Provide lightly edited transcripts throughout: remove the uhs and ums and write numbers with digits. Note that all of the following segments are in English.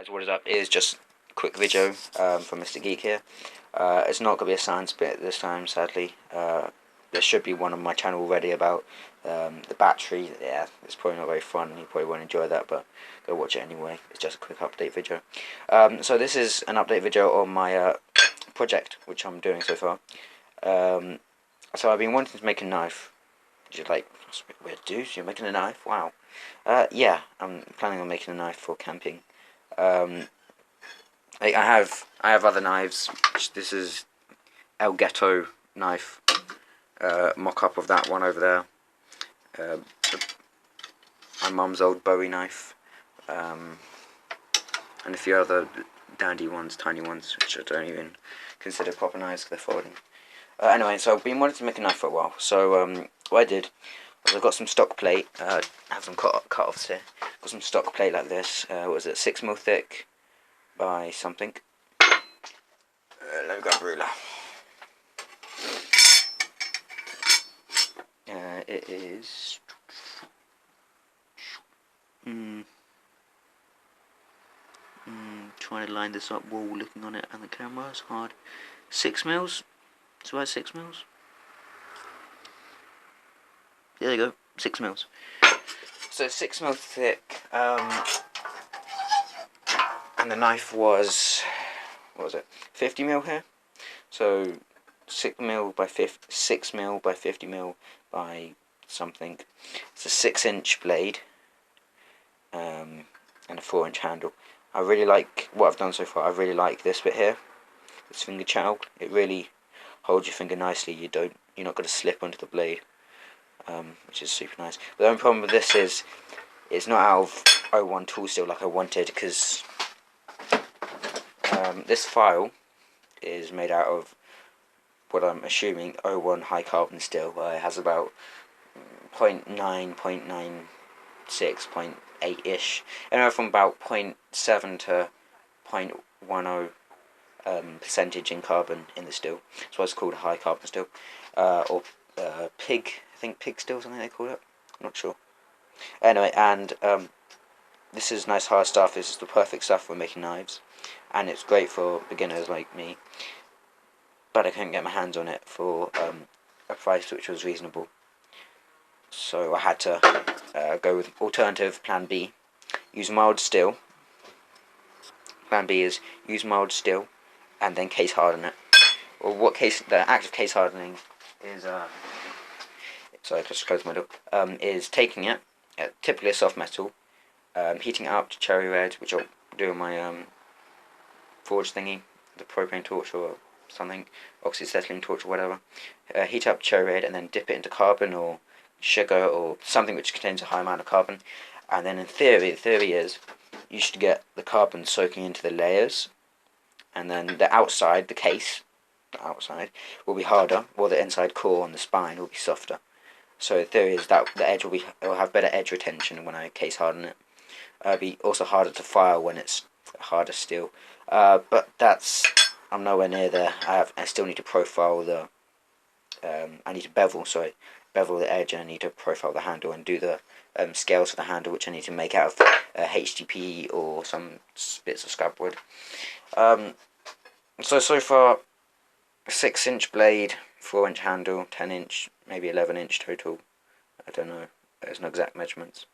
Guys, what is up? It is just a quick video from Mr. Geek here. It's not going to be a science bit this time, sadly. There should be one on my channel already about the battery. Yeah, it's probably not very fun. You probably won't enjoy that, but go watch it anyway. It's just a quick update video. So this is an update video on my project, which I'm doing so far. So I've been wanting to make a knife. You're like, that's a bit weird, dude. You're making a knife? Wow. Yeah, I'm planning on making a knife for camping. I have other knives. This is El Ghetto knife, mock-up of that one over there. My mum's old Bowie knife, and a few other dandy ones, tiny ones, which I don't even consider proper knives because they're folding. Anyway, so I've been wanting to make a knife for a while. So what I did was I got some stock plate. I have some cut-offs here. Got some stock plate like this. What was it? 6mm thick by something. Let me grab a ruler. It is. Trying to line this up while looking on it and the camera is hard. 6mm. It's about 6mm. There you go, 6mm. So 6mm thick, and the knife was, what was it, 50mm here. So 6mm by 50mm by something. It's a 6-inch blade, and a 4-inch handle. I really like what I've done so far. I really like this bit here, this finger channel. It really holds your finger nicely. You're not going to slip onto the blade. Which is super nice. But the only problem with this is it's not out of O1 tool steel like I wanted, because this file is made out of what I'm assuming O1 high carbon steel. It has about 0.9, 0.96, 0.8-ish, anywhere from about 0.7 to 0.10 percentage in carbon in the steel. That's why it's called high carbon steel, or pig. I think pig steel, something they call it. I'm not sure. Anyway, and this is nice hard stuff. This is the perfect stuff for making knives, and it's great for beginners like me. But I couldn't get my hands on it for a price which was reasonable, so I had to go with alternative plan B. Use mild steel. Plan B is use mild steel and then case harden it. Well, the active case hardening is sorry, I just closed my door. Is taking it, typically a soft metal, heating it up to cherry red, which I'll do on my forge thingy, the propane torch or something, oxyacetylene torch or whatever. Heat up cherry red and then dip it into carbon or sugar or something which contains a high amount of carbon. And then in theory, the theory is you should get the carbon soaking into the layers, and then the outside, the case, the outside will be harder, while the inside core and the spine will be softer. So the theory is that the edge will have better edge retention when I case harden it. It'll be also harder to file when it's harder steel. But I'm nowhere near there. I still need to profile the. I need to bevel the edge, and I need to profile the handle and do the scales for the handle, which I need to make out of HDP or some bits of scrap wood. So far, 6-inch blade, 4-inch handle, 10-inch, maybe 11-inch total. I don't know. There's no exact measurements.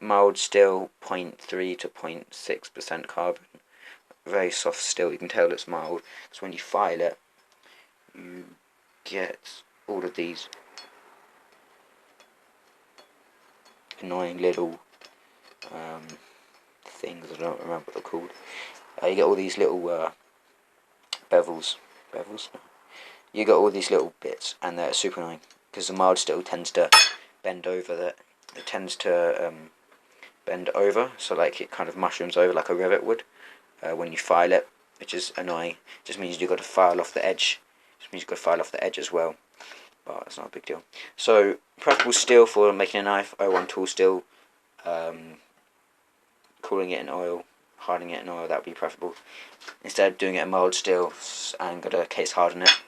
Mild steel, 0.3 to 0.6% carbon. Very soft steel. You can tell it's mild because when you file it, you get all of these annoying little things. I don't remember what they're called. You get all these little bevels. You get all these little bits, and they're super annoying because the mild steel tends to bend over. Bend over, so like it kind of mushrooms over like a rivet would when you file it, which is annoying. It just means you've got to file off the edge. As well, but it's not a big deal. So preferable steel for making a knife: O1 tool steel. Cooling it in oil, hardening it in oil, that would be preferable. Instead of doing it in mild steel, I'm going to case harden it.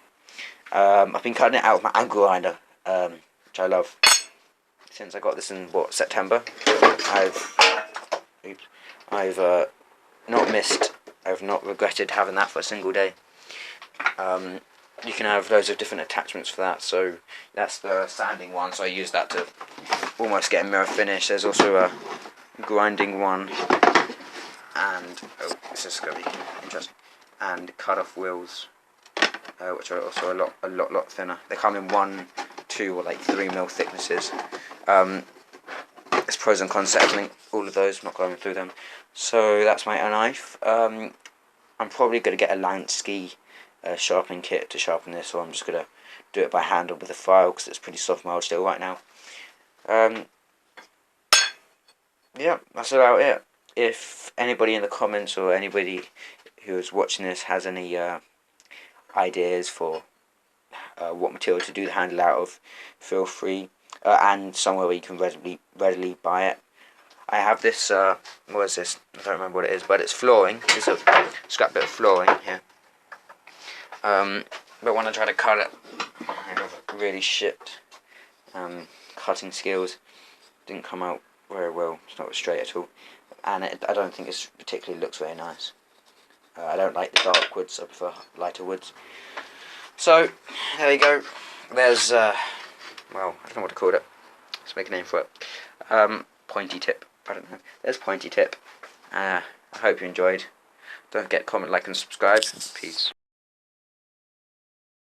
I've been cutting it out with my angle grinder, which I love. Since I got this in September, I've I've not regretted having that for a single day. You can have loads of different attachments for that. So that's the sanding one, so I use that to almost get a mirror finish. There's also a grinding one, and this is going to be interesting, and cut off wheels, which are also a lot thinner. They come in 1, 2 or like 3mm thicknesses. There's pros and cons to everything, all of those, I'm not going through them. So that's my knife. I'm probably going to get a Lansky sharpening kit to sharpen this, or I'm just going to do it by hand or with a file, because it's pretty soft mild still right now. Yeah, that's about it. If anybody in the comments or anybody who is watching this has any ideas for what material to do the handle out of, feel free, and somewhere where you can readily buy it. I have this, what is this? I don't remember what it is, but it's flooring. It's a scrap bit of flooring here. But when I try to cut it, I have really shit cutting skills. Didn't come out very well. It's not straight at all, and I don't think it particularly looks very nice. I don't like the dark woods. I prefer lighter woods. So there you go. There's well, I don't know what to call it. Let's make a name for it. Pointy tip. I don't know. There's pointy tip. I hope you enjoyed. Don't forget to comment, like, and subscribe. Peace.